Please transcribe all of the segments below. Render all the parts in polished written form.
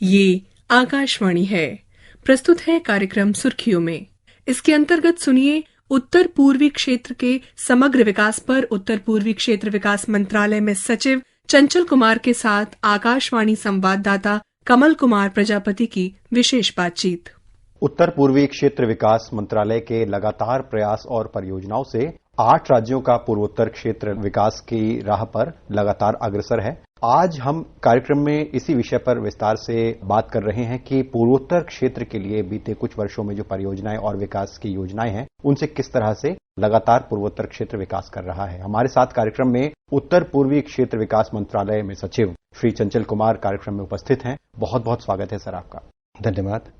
ये आकाशवाणी है। प्रस्तुत है कार्यक्रम सुर्खियों में। इसके अंतर्गत सुनिए उत्तर पूर्वी क्षेत्र के समग्र विकास पर उत्तर पूर्वी क्षेत्र विकास मंत्रालय में सचिव चंचल कुमार के साथ आकाशवाणी संवाददाता कमल कुमार प्रजापति की विशेष बातचीत। उत्तर पूर्वी क्षेत्र विकास मंत्रालय के लगातार प्रयास और परियोजनाओं से 8 राज्यों का पूर्वोत्तर क्षेत्र विकास की राह पर लगातार अग्रसर है। आज हम कार्यक्रम में इसी विषय पर विस्तार से बात कर रहे हैं कि पूर्वोत्तर क्षेत्र के लिए बीते कुछ वर्षों में जो परियोजनाएं और विकास की योजनाएं हैं, उनसे किस तरह से लगातार पूर्वोत्तर क्षेत्र विकास कर रहा है। हमारे साथ कार्यक्रम में उत्तर पूर्वी क्षेत्र विकास मंत्रालय में सचिव श्री चंचल कुमार कार्यक्रम में उपस्थित हैं। बहुत बहुत स्वागत है सर आपका। धन्यवाद।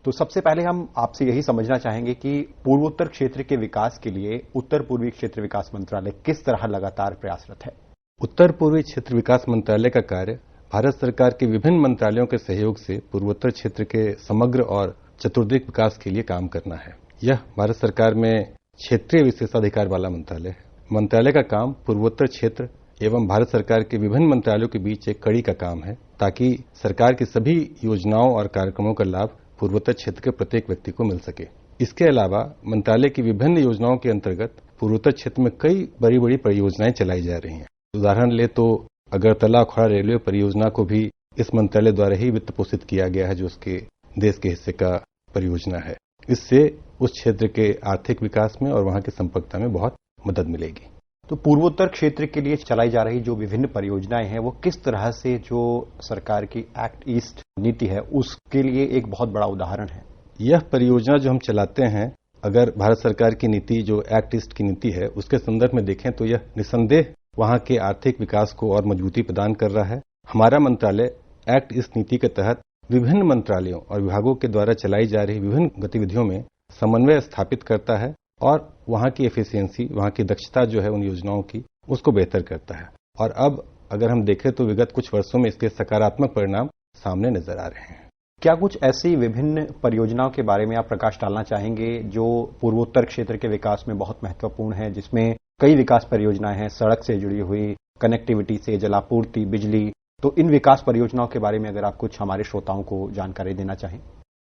तो सबसे पहले हम आपसे यही समझना चाहेंगे कि पूर्वोत्तर क्षेत्र के विकास के लिए उत्तर पूर्वी क्षेत्र विकास मंत्रालय किस तरह लगातार प्रयासरत है। उत्तर पूर्वी क्षेत्र विकास मंत्रालय का कार्य भारत सरकार के विभिन्न मंत्रालयों के सहयोग से पूर्वोत्तर क्षेत्र के समग्र और चतुर्दिक विकास के लिए काम करना है। यह भारत सरकार में क्षेत्रीय विशेषाधिकार वाला मंत्रालय है। मंत्रालय का काम पूर्वोत्तर क्षेत्र एवं भारत सरकार के विभिन्न मंत्रालयों के बीच एक कड़ी का काम है, ताकि सरकार की सभी योजनाओं और कार्यक्रमों का लाभ पूर्वोत्तर क्षेत्र के प्रत्येक व्यक्ति को मिल सके। इसके अलावा मंत्रालय की विभिन्न योजनाओं के अंतर्गत पूर्वोत्तर क्षेत्र में कई बड़ी बड़ी परियोजनाएं चलाई जा रही हैं। उदाहरण ले तो अगरतला अखौरा रेलवे परियोजना को भी इस मंत्रालय द्वारा ही वित्त पोषित किया गया है, जो उसके देश के हिस्से का परियोजना है। इससे उस क्षेत्र के आर्थिक विकास में और वहां की संपर्कता में बहुत मदद मिलेगी। तो पूर्वोत्तर क्षेत्र के लिए चलाई जा रही जो विभिन्न परियोजनाएं हैं, वो किस तरह से जो सरकार की एक्ट ईस्ट नीति है उसके लिए एक बहुत बड़ा उदाहरण है। यह परियोजना जो हम चलाते हैं, अगर भारत सरकार की नीति जो एक्ट ईस्ट की नीति है उसके संदर्भ में देखें तो यह निसंदेह वहां के आर्थिक विकास को और मजबूती प्रदान कर रहा है। हमारा मंत्रालय एक्ट ईस्ट नीति के तहत विभिन्न मंत्रालयों और विभागों के द्वारा चलाई जा रही विभिन्न गतिविधियों में समन्वय स्थापित करता है और वहां की एफिशिएंसी, वहां की दक्षता जो है उन योजनाओं की, उसको बेहतर करता है। और अब अगर हम देखें तो विगत कुछ वर्षों में इसके सकारात्मक परिणाम सामने नजर आ रहे हैं। क्या कुछ ऐसी विभिन्न परियोजनाओं के बारे में आप प्रकाश डालना चाहेंगे जो पूर्वोत्तर क्षेत्र के विकास में बहुत महत्वपूर्ण है, जिसमें कई विकास परियोजनाएं हैं, सड़क से जुड़ी हुई, कनेक्टिविटी से, जलापूर्ति, बिजली। तो इन विकास परियोजनाओं के बारे में अगर आप कुछ हमारे श्रोताओं को जानकारी देना चाहें।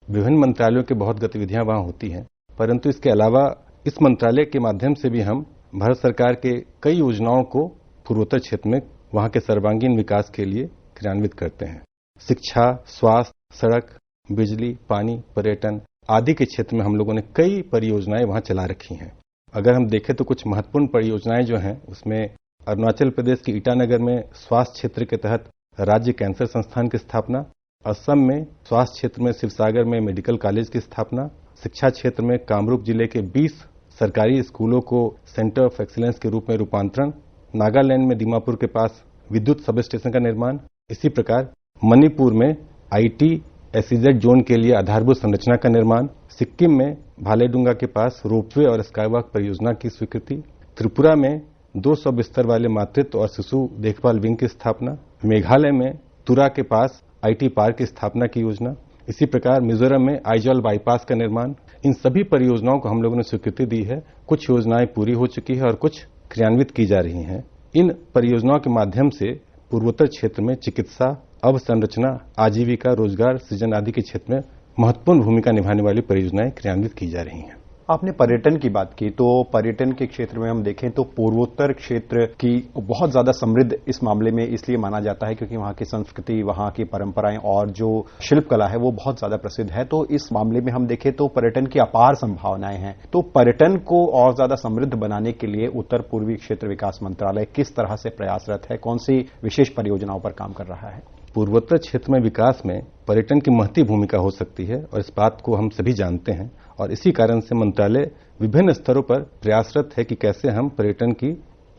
विभिन्न मंत्रालयों की बहुत गतिविधियां वहां होती हैं, परंतु इसके अलावा इस मंत्रालय के माध्यम से भी हम भारत सरकार के कई योजनाओं को पूर्वोत्तर क्षेत्र में वहां के सर्वांगीण विकास के लिए क्रियान्वित करते हैं। शिक्षा, स्वास्थ्य, सड़क, बिजली, पानी, पर्यटन आदि के क्षेत्र में हम लोगों ने कई परियोजनाएं वहां चला रखी हैं। अगर हम देखें तो कुछ महत्वपूर्ण परियोजनाएं जो हैं उसमें अरुणाचल प्रदेश के ईटानगर में स्वास्थ्य क्षेत्र के तहत राज्य कैंसर संस्थान की स्थापना, असम में स्वास्थ्य क्षेत्र में शिवसागर में मेडिकल कॉलेज की स्थापना, शिक्षा क्षेत्र में कामरूप जिले के 20 सरकारी स्कूलों को सेंटर ऑफ एक्सीलेंस के रूप में रूपांतरण, नागालैंड में दीमापुर के पास विद्युत सब स्टेशन का निर्माण, इसी प्रकार मणिपुर में आईटी एसईजेड जोन के लिए आधारभूत संरचना का निर्माण, सिक्किम में भालेडुंगा के पास रोपवे और स्काईवॉक परियोजना की स्वीकृति, त्रिपुरा में 200 बिस्तर वाले मातृत्व और शिशु देखभाल विंग की स्थापना, मेघालय में तुरा के पास आईटी पार्क की स्थापना की योजना, इसी प्रकार मिजोरम में आइजॉल बाईपास का निर्माण। इन सभी परियोजनाओं को हम लोगों ने स्वीकृति दी है। कुछ योजनाएं पूरी हो चुकी है और कुछ क्रियान्वित की जा रही हैं। इन परियोजनाओं के माध्यम से पूर्वोत्तर क्षेत्र में चिकित्सा, अवसंरचना, आजीविका, रोजगार सृजन आदि के क्षेत्र में महत्वपूर्ण भूमिका निभाने वाली परियोजनाएं क्रियान्वित की जा रही हैं। आपने पर्यटन की बात की, तो पर्यटन के क्षेत्र में हम देखें तो पूर्वोत्तर क्षेत्र की बहुत ज्यादा समृद्ध इस मामले में इसलिए माना जाता है क्योंकि वहां की संस्कृति, वहां की परंपराएं और जो शिल्पकला है वो बहुत ज्यादा प्रसिद्ध है। तो इस मामले में हम देखें तो पर्यटन की अपार संभावनाएं हैं। तो पर्यटन को और ज्यादा समृद्ध बनाने के लिए उत्तर पूर्वी क्षेत्र विकास मंत्रालय किस तरह से प्रयासरत है, कौन सी विशेष परियोजनाओं पर काम कर रहा है। पूर्वोत्तर क्षेत्र में विकास में पर्यटन की महती भूमिका हो सकती है और इस बात को हम सभी जानते हैं, और इसी कारण से मंत्रालय विभिन्न स्तरों पर प्रयासरत है कि कैसे हम पर्यटन की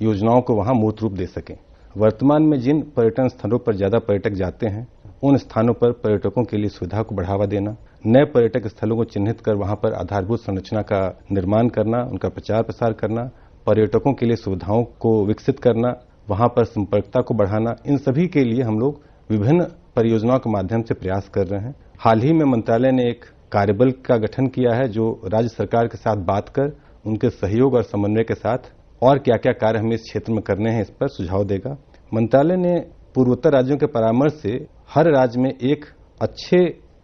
योजनाओं को वहां मूर्त रूप दे सकें। वर्तमान में जिन पर्यटन स्थलों पर ज्यादा पर्यटक जाते हैं उन स्थानों पर पर्यटकों के लिए सुविधा को बढ़ावा देना, नए पर्यटक स्थलों को चिन्हित कर वहां पर आधारभूत संरचना का निर्माण करना, उनका प्रचार प्रसार करना, पर्यटकों के लिए सुविधाओं को विकसित करना, वहां पर संपर्कता को बढ़ाना, इन सभी के लिए हम लोग विभिन्न परियोजनाओं के माध्यम से प्रयास कर रहे हैं। हाल ही में मंत्रालय ने एक कार्यबल का गठन किया है जो राज्य सरकार के साथ बात कर उनके सहयोग और समन्वय के साथ और क्या क्या कार्य हमें इस क्षेत्र में करने हैं इस पर सुझाव देगा। मंत्रालय ने पूर्वोत्तर राज्यों के परामर्श से हर राज्य में एक अच्छे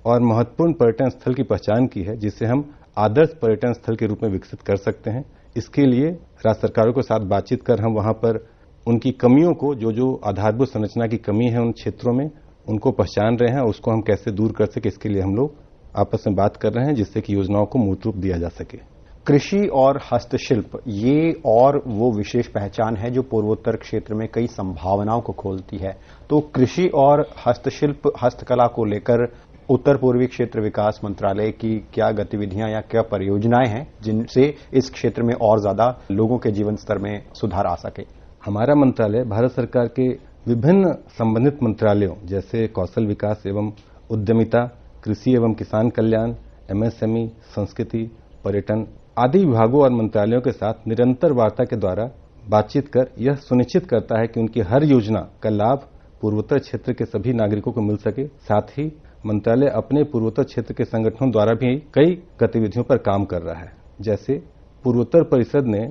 और महत्वपूर्ण पर्यटन स्थल की पहचान की है, जिसे हम आदर्श पर्यटन स्थल के रूप में विकसित कर सकते हैं। इसके लिए राज्य सरकारों के साथ बातचीत कर हम वहां पर उनकी कमियों को, जो आधारभूत संरचना की कमी है उन क्षेत्रों में, उनको पहचान रहे हैं। उसको हम कैसे दूर कर सके, इसके लिए हम लोग आपस में बात कर रहे हैं, जिससे कि योजनाओं को मूर्त रूप दिया जा सके। कृषि और हस्तशिल्प ये और वो विशेष पहचान है जो पूर्वोत्तर क्षेत्र में कई संभावनाओं को खोलती है। तो कृषि और हस्तशिल्प, हस्तकला को लेकर उत्तर पूर्वी क्षेत्र विकास मंत्रालय की क्या गतिविधियां या क्या परियोजनाएं हैं जिनसे इस क्षेत्र में और ज्यादा लोगों के जीवन स्तर में सुधार आ सके? हमारा मंत्रालय भारत सरकार के विभिन्न संबंधित मंत्रालयों जैसे कौशल विकास एवं उद्यमिता, कृषि एवं किसान कल्याण, एमएसएमई, संस्कृति, पर्यटन आदि विभागों और मंत्रालयों के साथ निरंतर वार्ता के द्वारा बातचीत कर यह सुनिश्चित करता है कि उनकी हर योजना का लाभ पूर्वोत्तर क्षेत्र के सभी नागरिकों को मिल सके। साथ ही मंत्रालय अपने पूर्वोत्तर क्षेत्र के संगठनों द्वारा भी कई गतिविधियों पर काम कर रहा है। जैसे पूर्वोत्तर परिषद ने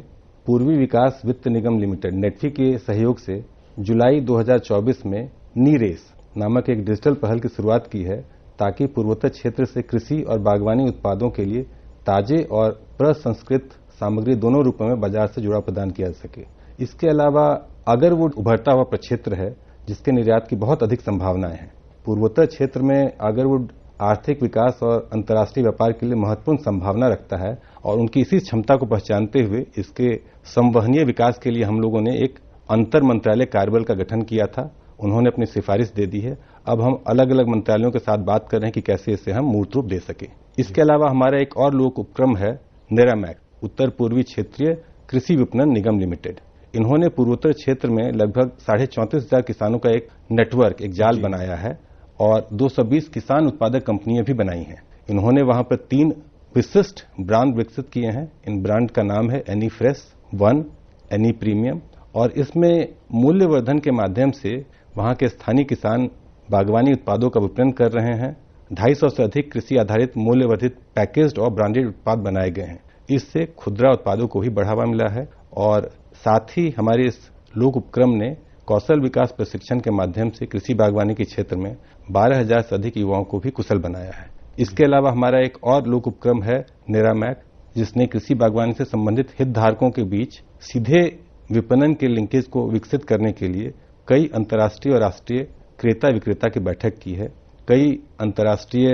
पूर्वी विकास वित्त निगम लिमिटेड नेटफी के सहयोग से जुलाई 2024 में नीरेस नामक एक डिजिटल पहल की शुरुआत की है, ताकि पूर्वोत्तर क्षेत्र से कृषि और बागवानी उत्पादों के लिए ताजे और प्रसंस्कृत सामग्री दोनों रूपों में बाजार से जुड़ाव प्रदान किया जा सके। इसके अलावा अगरवुड उभरता हुआ प्रक्षेत्र है जिसके निर्यात की बहुत अधिक संभावनाएं हैं। पूर्वोत्तर क्षेत्र में अगरवुड आर्थिक विकास और अंतर्राष्ट्रीय व्यापार के लिए महत्वपूर्ण संभावना रखता है और उनकी इसी क्षमता को पहचानते हुए इसके संवहनीय विकास के लिए हम लोगों ने एक अंतर मंत्रालय कार्यबल का गठन किया था। उन्होंने अपनी सिफारिश दे दी है। अब हम अलग अलग मंत्रालयों के साथ बात कर रहे हैं कि कैसे इसे हम मूर्त रूप दे सके। इसके अलावा हमारा एक और लोक उपक्रम है नेरामैक, उत्तर पूर्वी क्षेत्रीय कृषि विपणन निगम लिमिटेड। इन्होंने पूर्वोत्तर क्षेत्र में लगभग 34,500 किसानों का एक नेटवर्क, एक जाल बनाया है और 220 किसान उत्पादक कंपनियां भी बनाई हैं। इन्होंने वहां पर 3 विशिष्ट ब्रांड विकसित किए हैं। इन ब्रांड का नाम है any fresh, one, any premium, और इसमें मूल्यवर्धन के माध्यम से वहां के स्थानीय किसान बागवानी उत्पादों का विपणन कर रहे हैं। 250 से अधिक कृषि आधारित मूल्यवर्धित पैकेज्ड और ब्रांडेड उत्पाद बनाए गए हैं। इससे खुदरा उत्पादों को भी बढ़ावा मिला है और साथ ही हमारे इस लोक उपक्रम ने कौशल विकास प्रशिक्षण के माध्यम से कृषि बागवानी के क्षेत्र में 12,000 से अधिक युवाओं को भी कुशल बनाया है। इसके अलावा हमारा एक और लोक उपक्रम है नेरामैक, जिसने कृषि बागवानी से संबंधित हितधारकों के बीच सीधे विपणन के लिंकेज को विकसित करने के लिए कई अंतर्राष्ट्रीय और राष्ट्रीय क्रेता विक्रेता की बैठक की है। कई अंतर्राष्ट्रीय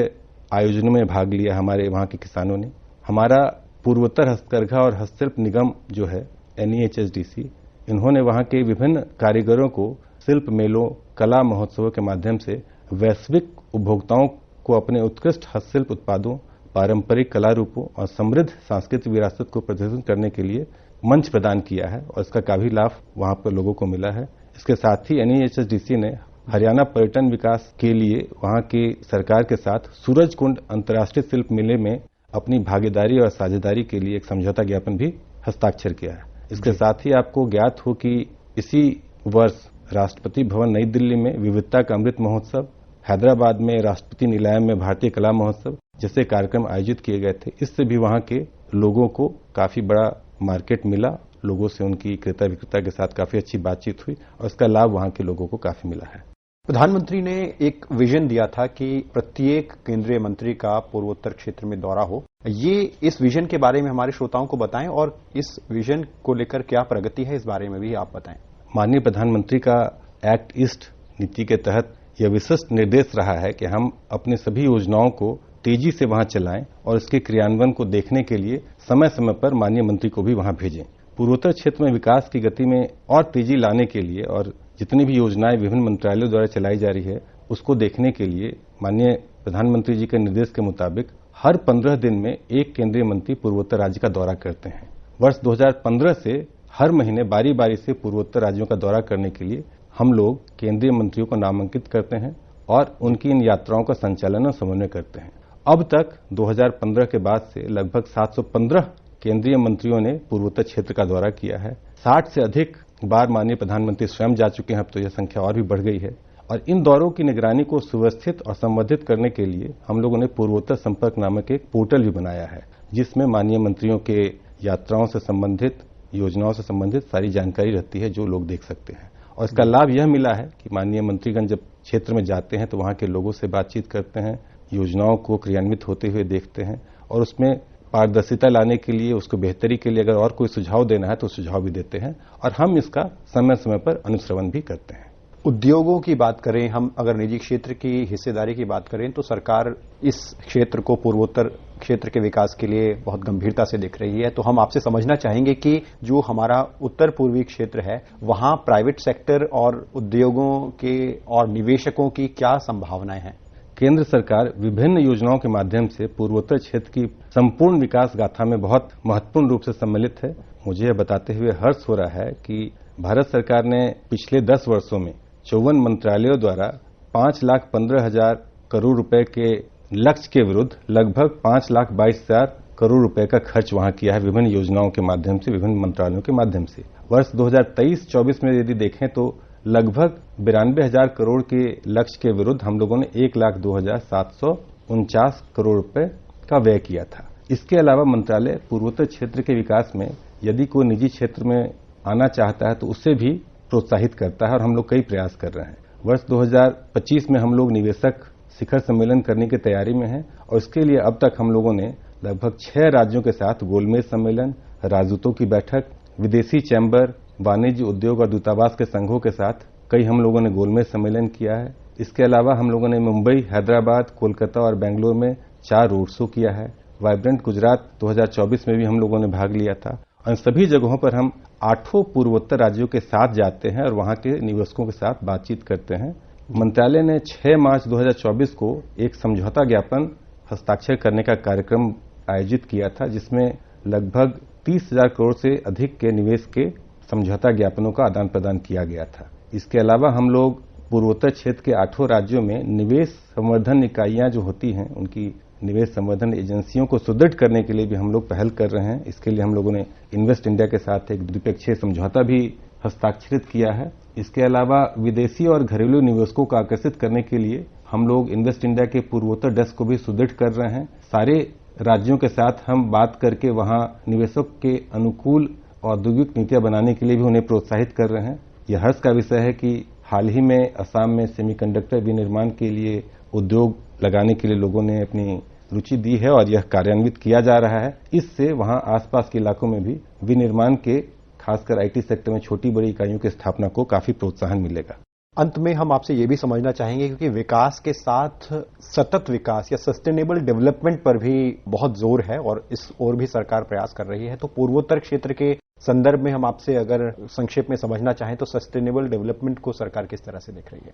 आयोजनों में भाग लिया हमारे वहां के किसानों ने। हमारा पूर्वोत्तर हस्तकरघा और हस्तशिल्प निगम जो है NEHSDC, इन्होंने वहां के विभिन्न कारीगरों को शिल्प मेलों, कला महोत्सवों के माध्यम से वैश्विक उपभोक्ताओं को अपने उत्कृष्ट हस्तशिल्प उत्पादों, पारंपरिक कला रूपों और समृद्ध सांस्कृतिक विरासत को प्रदर्शित करने के लिए मंच प्रदान किया है और इसका काफी लाभ वहां पर लोगों को मिला है। इसके साथ ही NEHSDC ने हरियाणा पर्यटन विकास के लिए वहां की सरकार के साथ सूरजकुंड अंतर्राष्ट्रीय शिल्प मेले में अपनी भागीदारी और साझेदारी के लिए एक समझौता ज्ञापन भी हस्ताक्षर किया है। इसके साथ ही आपको ज्ञात हो कि इसी वर्ष राष्ट्रपति भवन नई दिल्ली में विविधता का अमृत महोत्सव, हैदराबाद में राष्ट्रपति निलयम में भारतीय कला महोत्सव जैसे कार्यक्रम आयोजित किए गए थे। इससे भी वहां के लोगों को काफी बड़ा मार्केट मिला। लोगों से उनकी क्रेता विक्रेता के साथ काफी अच्छी बातचीत हुई और इसका लाभ वहां के लोगों को काफी मिला है। प्रधानमंत्री ने एक विजन दिया था कि प्रत्येक केंद्रीय मंत्री का पूर्वोत्तर क्षेत्र में दौरा हो। ये इस विजन के बारे में हमारे श्रोताओं को बताएं और इस विजन को लेकर क्या प्रगति है, इस बारे में भी आप बताएं। माननीय प्रधानमंत्री का एक्ट ईस्ट नीति के तहत यह विशिष्ट निर्देश रहा है कि हम अपने सभी योजनाओं को तेजी से वहां चलाएं और इसके क्रियान्वयन को देखने के लिए समय समय पर माननीय मंत्री को भी वहां भेजें। पूर्वोत्तर क्षेत्र में विकास की गति में और तेजी लाने के लिए और जितनी भी योजनाएं विभिन्न मंत्रालयों द्वारा चलाई जा रही है उसको देखने के लिए माननीय प्रधानमंत्री जी के निर्देश के मुताबिक हर 15 दिन में एक केंद्रीय मंत्री पूर्वोत्तर राज्य का दौरा करते हैं। वर्ष 2015 से हर महीने बारी बारी से पूर्वोत्तर राज्यों का दौरा करने के लिए हम लोग केंद्रीय मंत्रियों को नामांकित करते हैं और उनकी इन यात्राओं का संचालन और समन्वय करते हैं। अब तक 2015 के बाद से लगभग 715 केंद्रीय मंत्रियों ने पूर्वोत्तर क्षेत्र का दौरा किया है। 60 से अधिक बार माननीय प्रधानमंत्री स्वयं जा चुके हैं। अब तो यह संख्या और भी बढ़ गई है और इन दौरों की निगरानी को सुव्यवस्थित और संवर्धित करने के लिए हम लोगों ने पूर्वोत्तर संपर्क नामक एक पोर्टल भी बनाया है, जिसमें माननीय मंत्रियों के यात्राओं से संबंधित, योजनाओं से संबंधित सारी जानकारी रहती है जो लोग देख सकते हैं। और इसका लाभ यह मिला है कि माननीय मंत्रीगण जब क्षेत्र में जाते हैं तो वहां के लोगों से बातचीत करते हैं, योजनाओं को क्रियान्वित होते हुए देखते हैं और उसमें पारदर्शिता लाने के लिए, उसको बेहतरी के लिए अगर और कोई सुझाव देना है तो सुझाव भी देते हैं और हम इसका समय समय पर अनुश्रवण भी करते हैं। उद्योगों की बात करें, हम अगर निजी क्षेत्र की हिस्सेदारी की बात करें तो सरकार इस क्षेत्र को पूर्वोत्तर क्षेत्र के विकास के लिए बहुत गंभीरता से देख रही है। तो हम आपसे समझना चाहेंगे कि जो हमारा उत्तर पूर्वी क्षेत्र है वहां प्राइवेट सेक्टर और उद्योगों के और निवेशकों की क्या संभावनाएं हैं? केंद्र सरकार विभिन्न योजनाओं के माध्यम से पूर्वोत्तर क्षेत्र की संपूर्ण विकास गाथा में बहुत महत्वपूर्ण रूप से सम्मिलित है। मुझे यह बताते हुए हर्ष हो रहा है कि भारत सरकार ने पिछले 10 वर्षों में 54 मंत्रालयों द्वारा 5,15,000 करोड़ रुपए के लक्ष्य के विरुद्ध लगभग 5,22,000 करोड़ रुपए का खर्च वहां किया है विभिन्न योजनाओं के माध्यम से, विभिन्न मंत्रालयों के माध्यम से। वर्ष 2023-24 में यदि देखें तो लगभग 92,000 करोड़ के लक्ष्य के विरुद्ध हम लोगों ने 1,02,749 करोड़ रुपए का व्यय किया था। इसके अलावा मंत्रालय पूर्वोत्तर क्षेत्र के विकास में यदि कोई निजी क्षेत्र में आना चाहता है तो उसे भी प्रोत्साहित करता है और हम लोग कई प्रयास कर रहे हैं। वर्ष 2025 में हम लोग निवेशक शिखर सम्मेलन करने की तैयारी में हैं और इसके लिए अब तक हम लोगों ने लगभग 6 राज्यों के साथ गोलमेज सम्मेलन, राजदूतों की बैठक, विदेशी चैम्बर, वाणिज्य, उद्योग और दूतावास के संघों के साथ कई हम लोगों ने गोलमेज सम्मेलन किया है। इसके अलावा हम लोगों ने मुंबई, हैदराबाद, कोलकाता और बेंगलुरु में 4 रोड शो किया है। वाइब्रेंट गुजरात 2024 में भी हम लोगों ने भाग लिया था। और सभी जगहों पर हम 8 पूर्वोत्तर राज्यों के साथ जाते हैं और वहां के निवेशकों के साथ बातचीत करते हैं। मंत्रालय ने 6 मार्च 2024 को एक समझौता ज्ञापन हस्ताक्षर करने का कार्यक्रम आयोजित किया था, जिसमें लगभग 30,000 करोड़ से अधिक के निवेश के समझौता ज्ञापनों का आदान प्रदान किया गया था। इसके अलावा हम लोग पूर्वोत्तर क्षेत्र के 8 राज्यों में निवेश संवर्धन इकाइयां जो होती हैं, उनकी निवेश संवर्धन एजेंसियों को सुदृढ़ करने के लिए भी हम लोग पहल कर रहे हैं। इसके लिए हम लोगों ने इन्वेस्ट इंडिया के साथ एक द्विपक्षीय समझौता भी हस्ताक्षरित किया है। इसके अलावा विदेशी और घरेलू निवेशकों को आकर्षित करने के लिए हम लोग इन्वेस्ट इंडिया के पूर्वोत्तर डेस्क को भी सुदृढ़ कर रहे हैं। सारे राज्यों के साथ हम बात करके वहां निवेशक के अनुकूल औद्योगिक नीतियां बनाने के लिए भी उन्हें प्रोत्साहित कर रहे हैं। यह हर्ष का विषय है कि हाल ही में असम में सेमीकंडक्टर विनिर्माण के लिए उद्योग लगाने के लिए लोगों ने अपनी रुचि दी है और यह कार्यान्वित किया जा रहा है। इससे वहां आसपास के इलाकों में भी विनिर्माण के, खासकर आईटी सेक्टर में छोटी बड़ी इकाइयों की स्थापना को काफी प्रोत्साहन मिलेगा। अंत में हम आपसे ये भी समझना चाहेंगे क्योंकि विकास के साथ सतत विकास या सस्टेनेबल डेवलपमेंट पर भी बहुत जोर है और इस ओर भी सरकार प्रयास कर रही है। तो पूर्वोत्तर क्षेत्र के संदर्भ में हम आपसे अगर संक्षेप में समझना चाहें तो सस्टेनेबल डेवलपमेंट को सरकार किस तरह से देख रही है?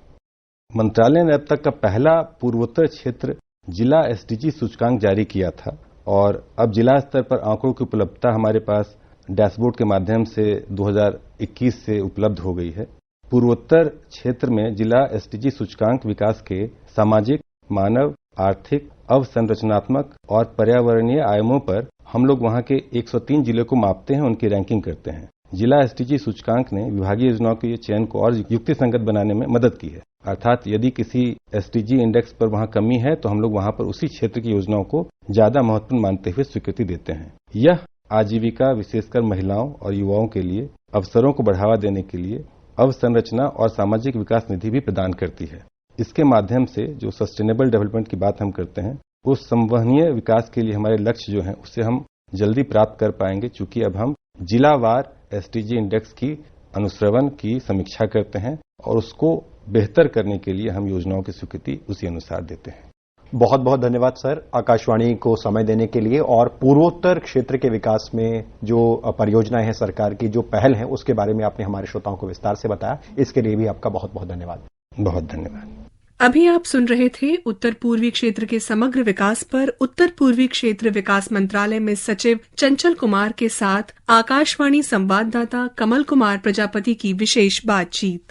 मंत्रालय ने अब तक का पहला पूर्वोत्तर क्षेत्र जिला एसडीजी सूचकांक जारी किया था और अब जिला स्तर पर आंकड़ों की उपलब्धता हमारे पास डैशबोर्ड के माध्यम से 2021 से उपलब्ध हो गई है। पूर्वोत्तर क्षेत्र में जिला एसडीजी सूचकांक विकास के सामाजिक, मानव, आर्थिक, अवसंरचनात्मक और पर्यावरणीय आयामों पर हम लोग वहां के 103 जिलों को मापते हैं, उनकी रैंकिंग करते हैं। जिला एसडीजी सूचकांक ने विभागीय योजनाओं के चयन को और युक्तिसंगत बनाने में मदद की है। अर्थात यदि किसी एसडीजी इंडेक्स पर वहां कमी है तो हम लोग वहां पर उसी क्षेत्र की योजनाओं को ज्यादा महत्वपूर्ण मानते हुए स्वीकृति देते हैं। यह आजीविका, विशेषकर महिलाओं और युवाओं के लिए अवसरों को बढ़ावा देने के लिए अवसंरचना और सामाजिक विकास निधि भी प्रदान करती है। इसके माध्यम से जो सस्टेनेबल डेवलपमेंट की बात हम करते हैं, उस संवहनीय विकास के लिए हमारे लक्ष्य जो हैं उससे हम जल्दी प्राप्त कर पाएंगे, चूंकि अब हम जिलावार एसडीजी इंडेक्स की अनुश्रवण की समीक्षा करते हैं और उसको बेहतर करने के लिए हम योजनाओं की स्वीकृति उसी अनुसार देते हैं। बहुत बहुत धन्यवाद सर, आकाशवाणी को समय देने के लिए और पूर्वोत्तर क्षेत्र के विकास में जो परियोजनाएं हैं सरकार की, जो पहल है, उसके बारे में आपने हमारे श्रोताओं को विस्तार से बताया। इसके लिए भी आपका बहुत बहुत धन्यवाद। बहुत धन्यवाद। अभी आप सुन रहे थे उत्तर पूर्वी क्षेत्र के समग्र विकास पर उत्तर पूर्वी क्षेत्र विकास मंत्रालय में सचिव चंचल कुमार के साथ आकाशवाणी संवाददाता कमल कुमार प्रजापति की विशेष बातचीत।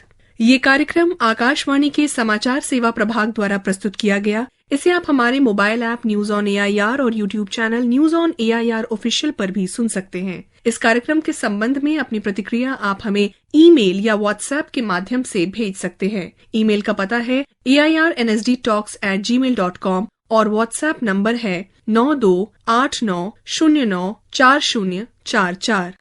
ये कार्यक्रम आकाशवाणी के समाचार सेवा प्रभाग द्वारा प्रस्तुत किया गया। इसे आप हमारे mobile app news on AIR और YouTube channel news on AIR official पर भी सुन सकते हैं। इस कार्यक्रम के संबंध में अपनी प्रतिक्रिया आप हमें ईमेल या व्हाट्सएप के माध्यम से भेज सकते हैं। ईमेल का पता है airnsdtalks@gmail.com और व्हाट्सएप नंबर है 9289094044।